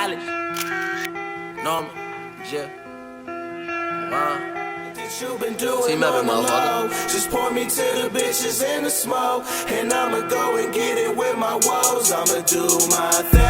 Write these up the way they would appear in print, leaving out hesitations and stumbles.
knowledge. Norman, Jiff, You been doing on the low. Just point me to the bitches in the smoke, and I'ma go and get it with my woes. I'ma do my thing.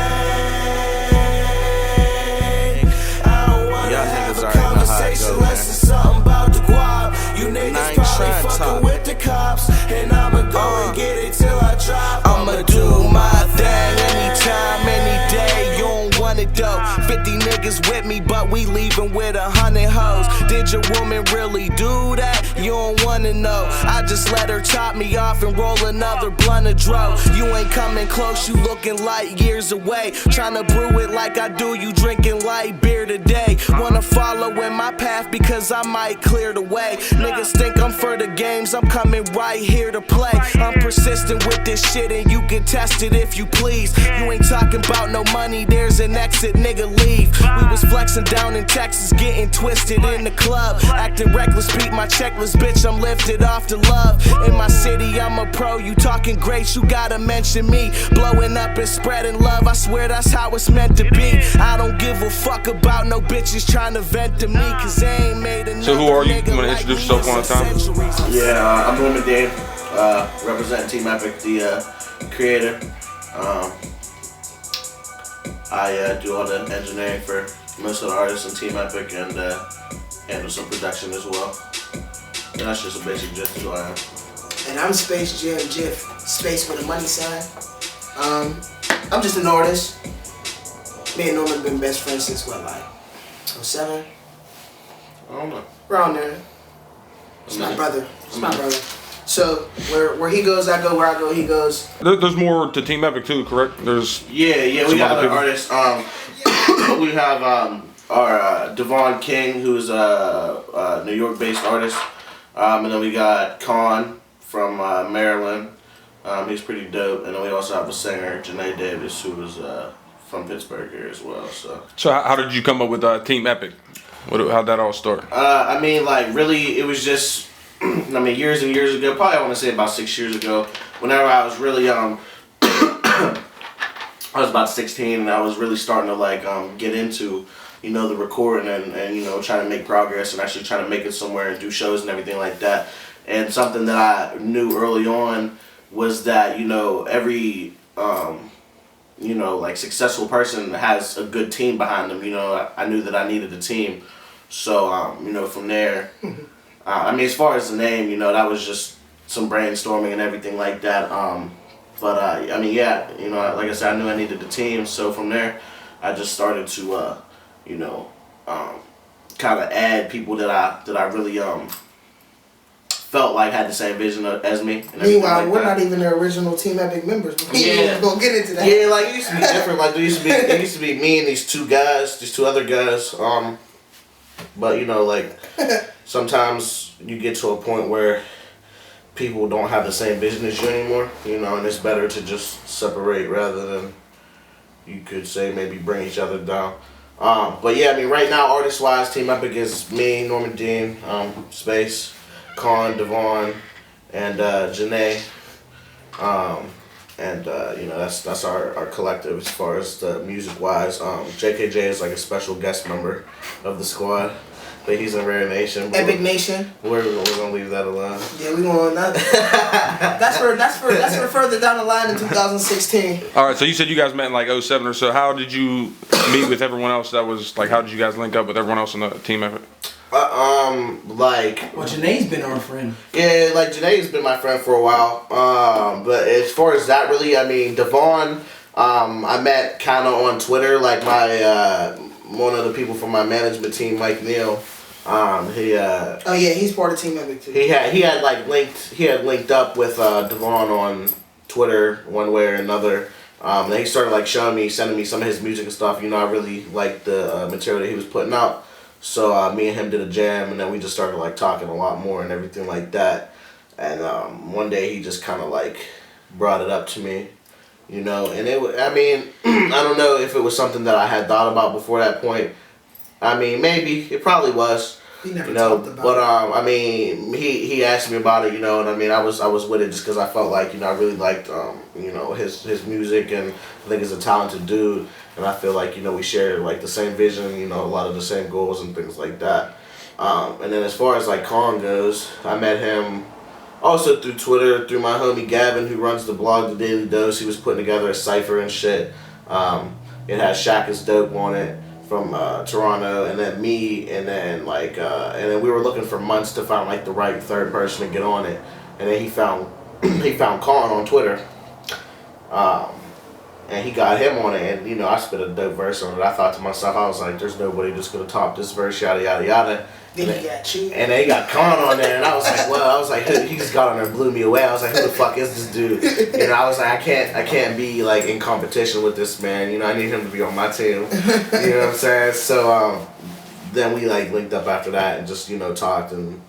I don't wanna have a conversation unless it's something about the guap. You niggas probably fucking with the cops, and I'ma go and get it till I drop. I'ma do my thing anytime, any day. You don't want it though. 50 niggas with me, but we leaving with 100 hoes. Did your woman really do that? You don't wanna know. I just let her top me off and roll another blunt of dro. You ain't coming close, you looking light years away. Tryna brew it like I do, you drinking light beer today. Wanna follow in my path because I might clear the way. Niggas think I'm for the games, I'm coming right here to play. I'm persistent with this shit and you can test it if you please. You ain't talking about no money, there's an exit, nigga leave. We was flexing down in Texas, getting twisted in the club. Acting reckless, beat my checklist, bitch, I'm lifted off to love. In my city, I'm a pro, you talking great, you gotta mention me. Blowing up and spreading love, I swear that's how it's meant to be. I don't give a fuck about no bitches trying to vent to me, cause they ain't made enough. So who are you? You wanna introduce yourself one time? Yeah, I'm Norman Dave, representing Team Epic, the creator. I do all the engineering for most of the artists in Team Epic and handle some production as well. And that's just a basic gist of who I am. And I'm Space Jam Jiff, Space for the money side. I'm just an artist. Me and Norman been best friends since what, like 07? I don't know. Around there. It's my brother. It's my brother. So where he goes, I go. Where I go, he goes. There's more to Team Epic too, correct? There's yeah, we got other artists. We have our Devon King, who's a New York-based artist, and then we got Khan from Maryland. He's pretty dope, and then we also have a singer, Janae Davis, who was from Pittsburgh here as well. So how did you come up with Team Epic? How'd that all start? I mean, like really, it was just. I mean, years and years ago, probably I want to say about 6 years ago, whenever I was really young, I was about 16 and I was really starting to like get into, you know, the recording and you know, trying to make progress and actually trying to make it somewhere and do shows and everything like that. And something that I knew early on was that, you know, every, you know, like successful person has a good team behind them. You know, I knew that I needed a team. So, you know, from there, I mean, as far as the name, you know, that was just some brainstorming and everything like that. I mean, yeah, you know, like I said, I knew I needed a team. So from there, I just started to, you know, kind of add people that I really felt like had the same vision as me. Meanwhile, like we're not even the original Team Epic members. Yeah, we'll get into that. Yeah, like it used to be different. Like it used to be me and these two other guys. But you know, like sometimes you get to a point where people don't have the same vision as you anymore, you know, and it's better to just separate rather than, you could say, maybe bring each other down. But yeah, I mean, right now, artist-wise, Team Epic is me, Norman Dean, Space, Khan, Devon, and Janae. You know, that's our collective as far as the music-wise. JKJ is like a special guest member of the squad. But he's in Rare Nation. Epic Nation. We're gonna leave that alone. Yeah, we gonna. That's for further down the line in 2016. All right, so you said you guys met in like 07 or so. How did you meet with everyone else? That was like, how did you guys link up with everyone else in the Team Epic? Like. Well, Janae's been our friend. Yeah, like Janae's been my friend for a while. But as far as that, really, I mean, Devon, I met kind of on Twitter, like my one of the people from my management team, Mike Neal. Oh yeah, he's part of Team Epic too. He had linked up with Devon on Twitter one way or another. Then he started like sending me some of his music and stuff. You know, I really liked the material that he was putting out. So me and him did a jam, and then we just started like talking a lot more and everything like that. And one day he just kind of like brought it up to me, you know. And I mean, I don't know if it was something that I had thought about before that point. I mean, maybe it probably was, We never you know, talked about but it. I mean, he asked me about it, you know, and I mean, I was with it just because I felt like, you know, I really liked you know, his music, and I think he's a talented dude, and I feel like, you know, we share like the same vision, you know, a lot of the same goals and things like that. And then as far as like Kong goes, I met him also through Twitter, through my homie Gavin, who runs the blog The Daily Dose. He was putting together a cipher and shit. It has Shaq is Dope on it from Toronto, and then me, and then like, and then we were looking for months to find like the right third person to get on it, and then he found he found Khan on Twitter, and he got him on it, and you know I spit a dope verse on it. I thought to myself, I was like, there's nobody that's gonna top this verse, yada yada yada. Then he got you. And they got Khan on there, and I was like, well, I was like, he just got on there and blew me away. I was like, who the fuck is this dude? And I was like, I can't be like in competition with this man. You know, I need him to be on my team. You know what I'm saying? So then we like linked up after that and just, you know, talked, and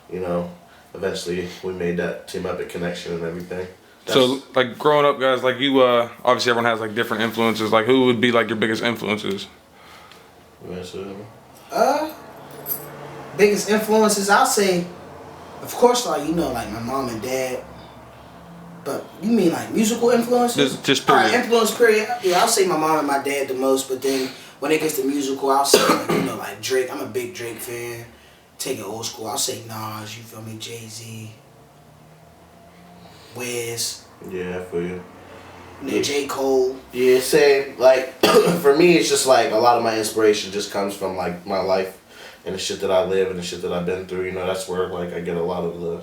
you know, eventually we made that Team Epic connection and everything. So like growing up, guys, like you, obviously everyone has like different influences. Like who would be like your biggest influences? Biggest influences, I'll say, of course, like, you know, like my mom and dad. But you mean like musical influences? Just period. Alright, influence period. Yeah, I'll say my mom and my dad the most. But then when it gets to musical, I'll say, like, you know, like Drake. I'm a big Drake fan. Take it old school. I'll say Nas. You feel me? Jay-Z. Wiz. Yeah, for you. Yeah. J. Cole. Yeah, same. Like for me, it's just like a lot of my inspiration just comes from like my life and the shit that I live and the shit that I've been through. You know, that's where like I get a lot of the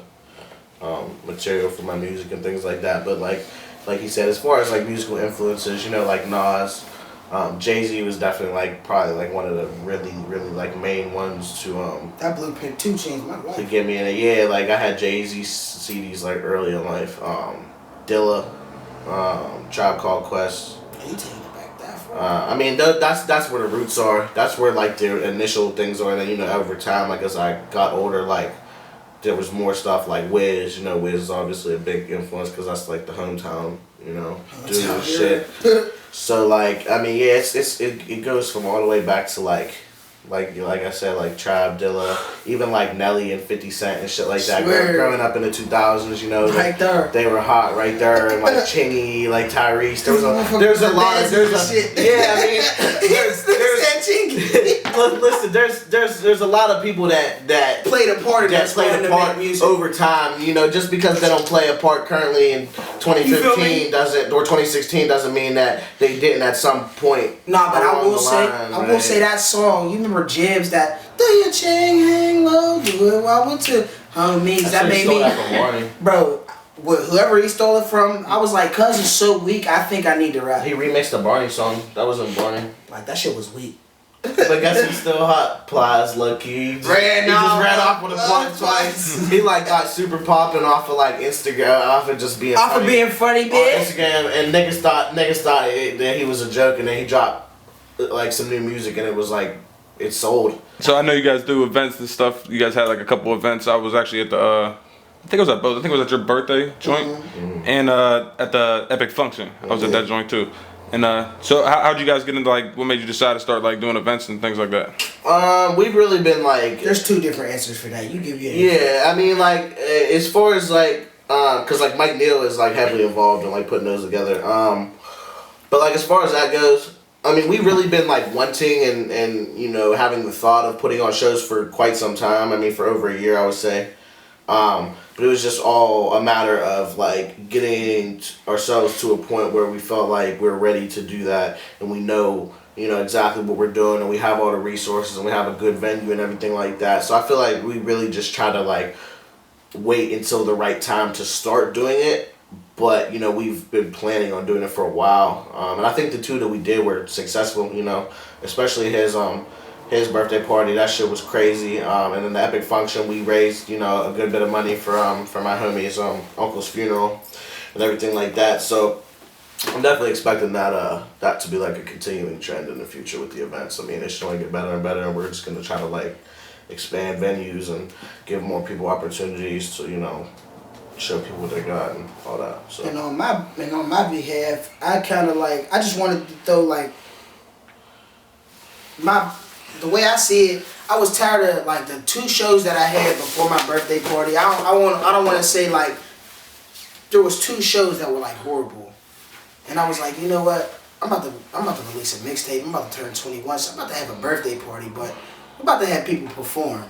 material for my music and things like that. But like he said, as far as like musical influences, you know, like Nas, Jay-Z was definitely like probably like one of the really like main ones to That Blueprint 2 changed my life. to get me in it. Yeah, like I had Jay-Z CDs like early in life. Dilla, Tribe Called Quest. You taking it back that far? I mean, that's where the roots are. That's where like the initial things are. And then, you know, over time, like as I got older, like there was more stuff like Wiz. You know, Wiz is obviously a big influence because that's like the hometown, you know, dude and shit. So like, I mean, yeah, it goes from all the way back to like I said, like Tribe, Dilla, even like Nelly and 50 Cent and shit like that. Growing up in the 2000s, you know, right there, they were hot right there, and like Chingy, like Tyrese. There's a lot of yeah. I mean, listen, there's a lot of people that played a part over time. You know, just because they don't play a part currently in 2015 doesn't, or 2016 doesn't mean that they didn't at some point. Nah, but I will say that song. You remember Jibs that do your chain hang low, do it while we're two homies. That made me, bro. Whoever he stole it from, I was like, cuz it's so weak. I think I need to rap. He remixed the Barney song. That wasn't Barney. Like that shit was weak. But guess he's still hot. Plies, low key. He just ran off with a blunt twice. He like got super popping off of like Instagram, off of just being funny. Being funny, bitch. On Instagram, and niggas thought that he was a joke, and then he dropped like some new music, and it was like it sold. So I know you guys do events and stuff. You guys had like a couple events. I was actually at the I think it was at both. I think it was at your birthday joint, and at the Epic Function. I was at that joint too. And so how'd you guys get into like, what made you decide to start like doing events and things like that? We've really been like, there's two different answers for that. You give your answer. I mean like as far as like cause like Mike Neal is like heavily involved in like putting those together. But like as far as that goes, I mean we've really been like wanting and you know having the thought of putting on shows for quite some time. I mean for over a year I would say. But it was just all a matter of like getting ourselves to a point where we felt like we're ready to do that, and we know, you know, exactly what we're doing, and we have all the resources, and we have a good venue and everything like that. So I feel like we really just try to like wait until the right time to start doing it. But you know, we've been planning on doing it for a while, and I think the two that we did were successful. You know, especially his birthday party, that shit was crazy. And then the Epic Function, we raised, you know, a good bit of money for my homie's uncle's funeral and everything like that. So I'm definitely expecting that to be like a continuing trend in the future with the events. I mean, it's going to get better and better, and we're just going to try to like expand venues and give more people opportunities to, you know, show people what they got and all that. So. And on my behalf, I kind of like, I just wanted to throw like the way I see it, I was tired of like the 2 shows that I had before my birthday party. I don't want to say like there was 2 shows that were like horrible, and I was like, you know what? I'm about to release a mixtape. I'm about to turn 21, so I'm about to have a birthday party, but I'm about to have people perform.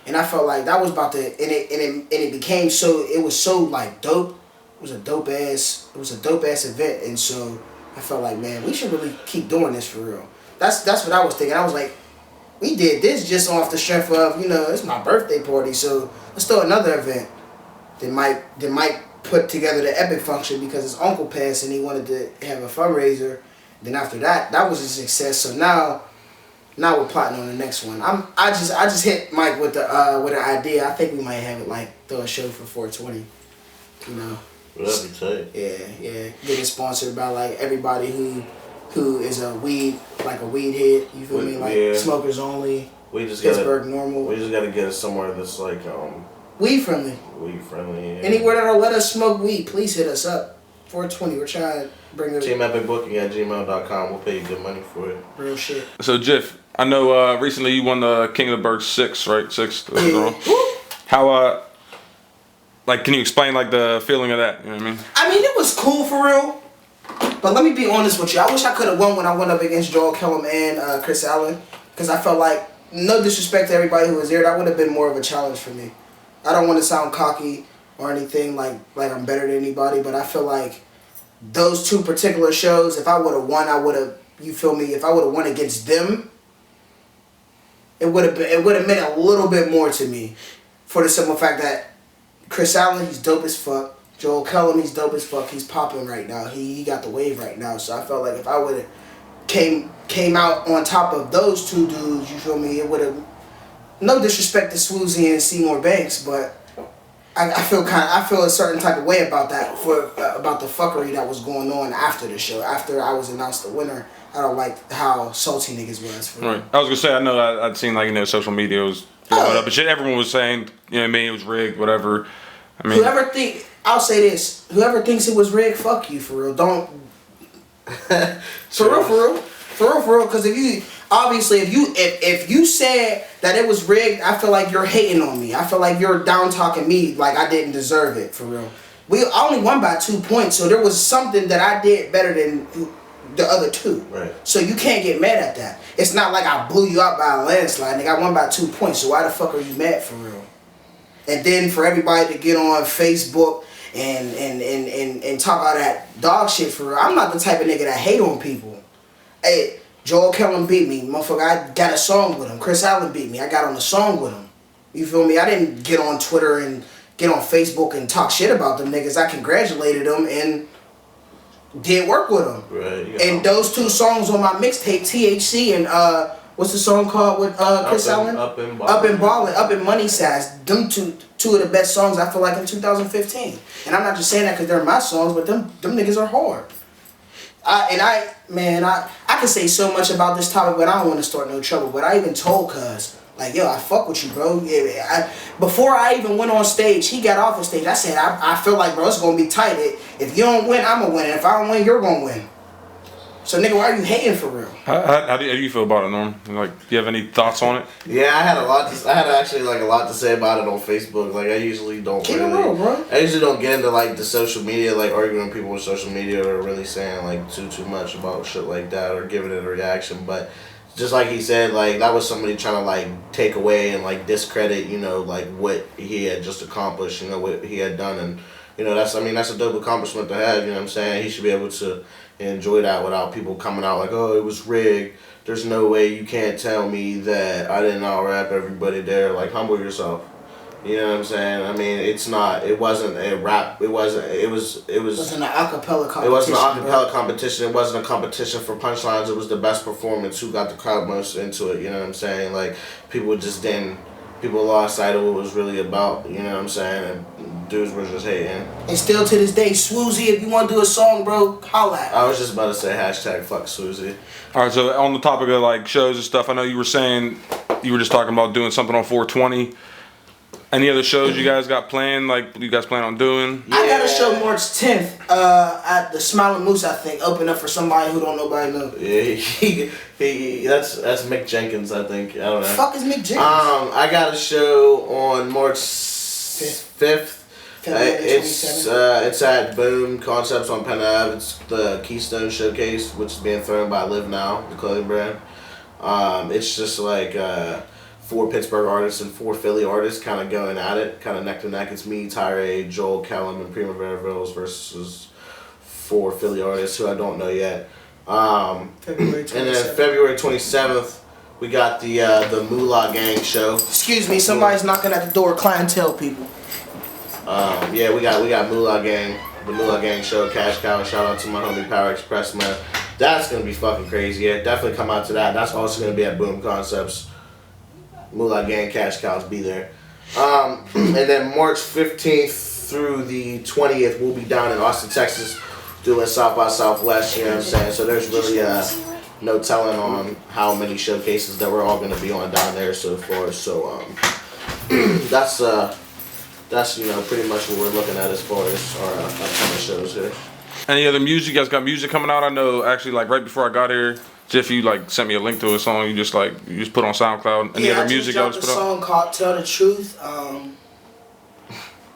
And I felt like that was about to, and it became so, it was so like dope. It was a dope ass event, and so I felt like, man, we should really keep doing this for real. That's what I was thinking. I was like, we did this just off the strength of, you know, it's my birthday party, so let's do another event. That might put together the Epic function because his uncle passed and he wanted to have a fundraiser. Then after that was a success. So now we're plotting on the next one. I just hit Mike with an idea. I think we might have it like throw a show for 420. You know. That'd be tight. Yeah. Getting sponsored by like everybody who is a weed head. You feel me? Like smokers only. Pittsburgh normal. We just gotta get us somewhere that's like weed friendly. Yeah. Anywhere that'll let us smoke weed, please hit us up. 420. We're trying to bring it. teamepicbooking@gmail.com. We'll pay you good money for it. Real shit. So Jiff, I know recently you won the King of the Berg 6, right? 6. Yeah. How like can you explain like the feeling of that? You know what I mean? I mean, it was cool for real. But let me be honest with you. I wish I could have won when I went up against Joel Kellum and Chris Allen, because I felt like, no disrespect to everybody who was there, that would have been more of a challenge for me. I don't want to sound cocky or anything like I'm better than anybody, but I feel like those 2 particular shows, if I would have won, I would have, you feel me, if I would have won against them, it would have meant a little bit more to me, for the simple fact that Chris Allen, he's dope as fuck. Joel Kellum, he's dope as fuck. He's popping right now. He got the wave right now. So I felt like if I would have came out on top of those 2 dudes, you feel me, it would have, no disrespect to Swoozie and Seymour Banks, but I feel a certain type of way about that, about the fuckery that was going on after the show. After I was announced the winner, I don't like how salty niggas was. Right. I was gonna say, I know I'd seen like, you know, social media was blowing up and shit. Everyone was saying, you know what I mean, it was rigged, whatever. I mean, I'll say this: whoever thinks it was rigged, fuck you, for real. Don't. For real. Because if you said that it was rigged, I feel like you're hating on me. I feel like you're down talking me like I didn't deserve it, for real. I only won by 2 points, so there was something that I did better than the other 2. Right. So you can't get mad at that. It's not like I blew you out by a landslide. Nigga, I won by 2 points, so why the fuck are you mad, for real? And then for everybody to get on Facebook and talk all that dog shit, for real. I'm not the type of nigga that hate on people. Hey, Joel Kellum beat me. Motherfucker, I got a song with him. Chris Allen beat me. I got on a song with him. You feel me? I didn't get on Twitter and get on Facebook and talk shit about them niggas. I congratulated them and did work with them. Right. And those 2 songs on my mixtape, THC and what's the song called with Chris Allen? Up and Ballin', Up in Money Size. Them two of the best songs I feel like in 2015. And I'm not just saying that because they're my songs, but them niggas are hard. I can say so much about this topic, but I don't want to start no trouble. But I even told Cuz, like, yo, I fuck with you, bro. Yeah, before I even went on stage, he got off the stage. I said, I feel like, bro, it's going to be tight. If you don't win, I'm going to win. And if I don't win, you're going to win. So, nigga, why are you hating for real? How do you feel about it, Norm? Like, do you have any thoughts on it? Yeah, I had a lot to say about it on Facebook. Like, I usually don't Keep it real, bro. I usually don't get into like the social media, like arguing with people with social media or really saying like too much about shit like that or giving it a reaction. But just like he said, like that was somebody trying to like take away and like discredit, you know, like what he had just accomplished, you know, what he had done, and you know that's a dope accomplishment to have. You know what I'm saying? He should be able to enjoy that without people coming out like, oh, it was rigged. There's no way you can't tell me that I didn't out-rap everybody there. Like, humble yourself. You know what I'm saying? I mean, it wasn't a rap. It wasn't an acapella competition. It wasn't an acapella competition. It wasn't a competition for punchlines. It was the best performance. Who got the crowd most into it? You know what I'm saying? Like, people lost sight of what it was really about. You know what I'm saying? And dudes were just hating. And still to this day, Swoozie, if you want to do a song, bro, holla at me. I was just about to say #fuck Swoozie. All right, so on the topic of like shows and stuff, I know you were saying you were just talking about doing something on 420. Any other shows you guys got planned? Like you guys plan on doing? I got a show March 10th at the Smiling Moose. I think open up for somebody who don't nobody know. Yeah, that's Mick Jenkins. I think I don't know. Fuck is Mick Jenkins? I got a show on March 5th. It's at Boom Concepts on Penn Ave. It's the Keystone Showcase, which is being thrown by Live Now, the clothing brand. It's just like 4 Pittsburgh artists and 4 Philly artists kind of going at it, kind of neck to neck. It's me, Tyree, Joel, Kellum, and Primavera Villas versus 4 Philly artists who I don't know yet. February 27th. And then February 27th, we got the Moolah Gang show. Excuse me, somebody's knocking at the door. Clientele people. Yeah, we got Moolah Gang, the Moolah Gang show, Cash Cow. Shout out to my homie Power Express, man. That's gonna be fucking crazy. Yeah, definitely come out to that. That's also gonna be at Boom Concepts. Moolah Gang, Cash Cows, be there. And then March 15th through the 20th, we'll be down in Austin, Texas, doing South by Southwest. You know what I'm saying? So there's really no telling on how many showcases that we're all gonna be on down there so far. So that's pretty much what we're looking at as far as our upcoming shows here. Any other music? You guys got music coming out? I know actually like right before I got here, Jiff, you like sent me a link to a song you just put on SoundCloud. Any other music y'all just put I just dropped a song called Tell the Truth.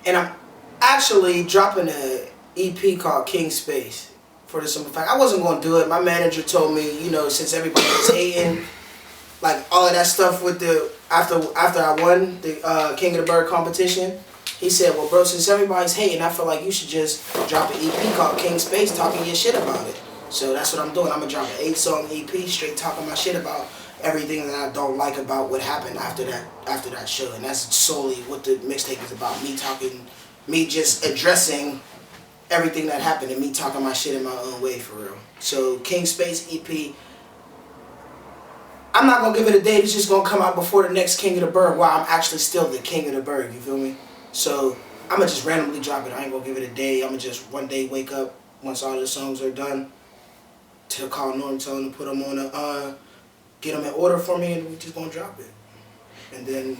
And I'm actually dropping an EP called King Space for the simple fact I wasn't gonna do it. My manager told me, since everybody was hating, like all of that stuff with the after I won the King of the Bird competition. He said, well, bro, since everybody's hating, I feel like you should just drop an EP called King Space talking your shit about it. So that's what I'm doing. I'm going to drop an 8-song EP straight talking my shit about everything that I don't like about what happened after that show. And that's solely what the mixtape is about. Me just addressing everything that happened and me talking my shit in my own way, for real. So King Space EP, I'm not going to give it a date. It's just going to come out before the next King of the Bird while I'm actually still the King of the Bird, you feel me? So I'm going to just randomly drop it. I ain't going to give it a day. I'm going to just one day wake up once all the songs are done to call Norm, tell him to put them on get them in order for me, and we just going to drop it. And then,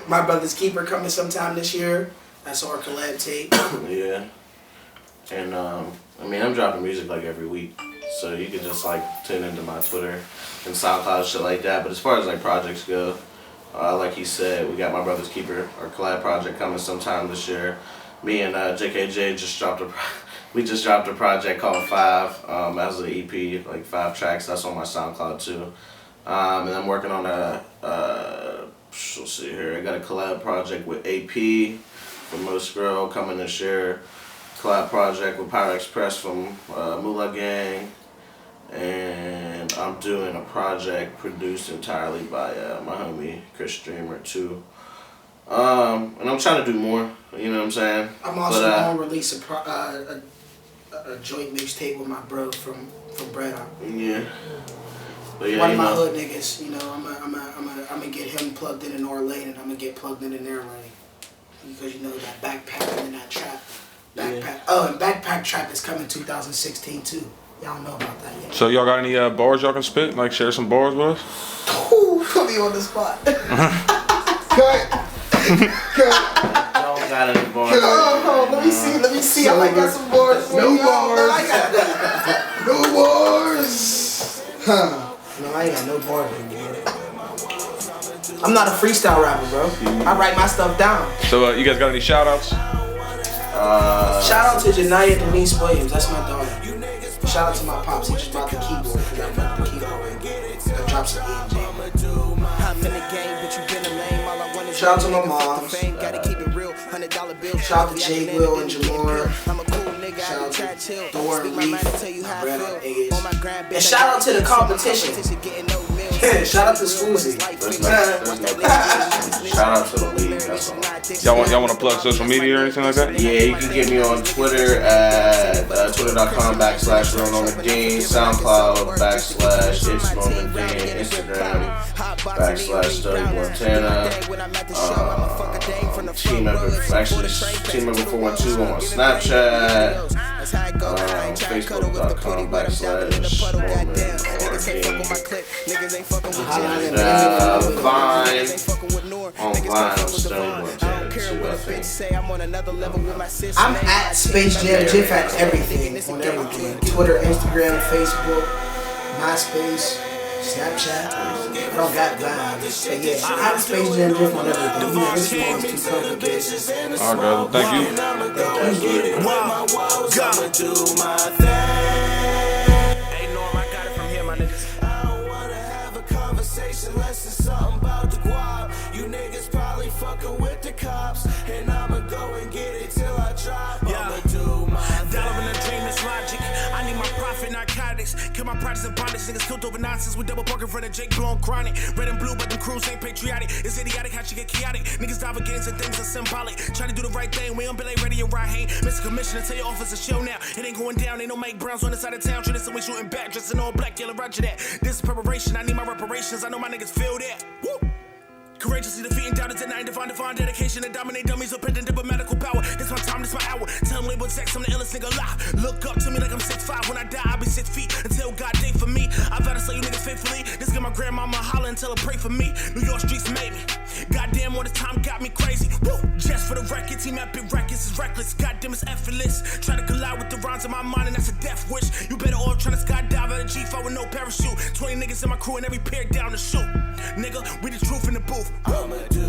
My Brother's Keeper coming sometime this year. That's our collab tape. Yeah. And, I'm dropping music like every week. So you could just tune into my Twitter and SoundCloud, shit like that. But as far as projects go, like he said, we got My Brother's Keeper, our collab project coming sometime this year. Me and JKJ just dropped a project called 5 as an EP, 5 tracks. That's on my SoundCloud too. And I'm working on let's see here. I got a collab project with AP from Most Girl coming this year. Collab project with Power Express from Moolah Gang. And I'm doing a project produced entirely by my homie Chris Streamer too. And I'm trying to do more, you know what I'm saying? I'm also going to release a joint mixtape with my bro from Bread Out. Yeah. But yeah, one of my hood niggas, I'm gonna get him plugged in our lane, and I'm gonna get plugged in their lane. Because that backpack and that trap. Backpack. Yeah. Oh, and Backpack Trap is coming 2016 too. Y'all know about that yet. So y'all got any bars y'all can spit? Share some bars with us? Ooh, put me on the spot. Cut. Don't got any bars. Oh, let me see. So I got some bars. No bars. I got that. No bars. Huh. No, I ain't got no bars anymore. I'm not a freestyle rapper, bro. I write my stuff down. So you guys got any shout outs? Shout out to Janaya Denise Williams. That's my daughter. Shout out to my pops. He just bought the keyboard because I fucked the keyboard. I dropped some ENG. Shout out to my mom. Shout out to Jay, Will, and Jamora. Shout out to Thor, Reef, Brad, Iggy. And shout out to the competition. Shout out to Swoozy. Shout out to the league. That's all. Y'all want to plug social media or anything like that? Yeah, you can get me on Twitter at twitter.com/RealNormanDean, SoundCloud /ItsNormanDean, Instagram /StudyMontana. Team member 412 on Snapchat. That's how it go. I ain't trying to cuddle with the pretty, but I'm down in the puddle. Goddamn. Niggas ain't fucking with my clique. Niggas ain't fucking with Jiff. Vine. On Vine, I'm still with Jam too, I think. Say I'm on another level with my sister. I'm at Space Jam Jiff at everything. On everything. Twitter, Instagram, Facebook, MySpace, Snapchat. I don't got Vine. But yeah, I'm at Space Jam Jiff on everything. You know, this one's too complicated. Alright, guys. Thank you. I'ma do my thing. Hey, Norm, I got it from here, my niggas. I don't wanna have a conversation unless it's something about the guap. You niggas probably fucking with the cops, and I'ma go and get it till I drop. I'ma do my thing. Dollar in a dream is logic. I need my profit, narcotics. Kill my practice and bondage. Niggas killed over nonsense with double parking for the Jake blowing chronic. Red and blue, but them crews ain't patriotic. It's idiotic how she get chaotic. Niggas dive against and things are symbolic. Try to do the right thing. We don't be like ready and right. Ain't Mr. Commissioner, tell your officer chill now. It ain't going down. Ain't no Mike Browns on the side of town. Trying to somebody shooting back, dressed in all black. Yellow, roger that. This is preparation. I need my reparations. I know my niggas feel that. Woo! Courageously defeating doubters at night, divine dedication to dominate dummies or pit and diplomatical power. This my time, this my hour. Tell them label sex, I'm the illest nigga alive. Look up to me like I'm 6'5". When I die, I'll be 6 feet. Until God day for me, I vow to slay you niggas faithfully. This give my grandmama holler and tell her pray for me. New York streets made me. Goddamn, all this time got me crazy. Woo! Just for the record, team at Big Records is reckless. Goddamn, it's effortless. Try to collide with the rhymes in my mind, and that's a death wish. You better all try to skydive out of G5 with no parachute. 20 niggas in my crew and every pair down the chute. Nigga, we the truth in the booth. I'ma do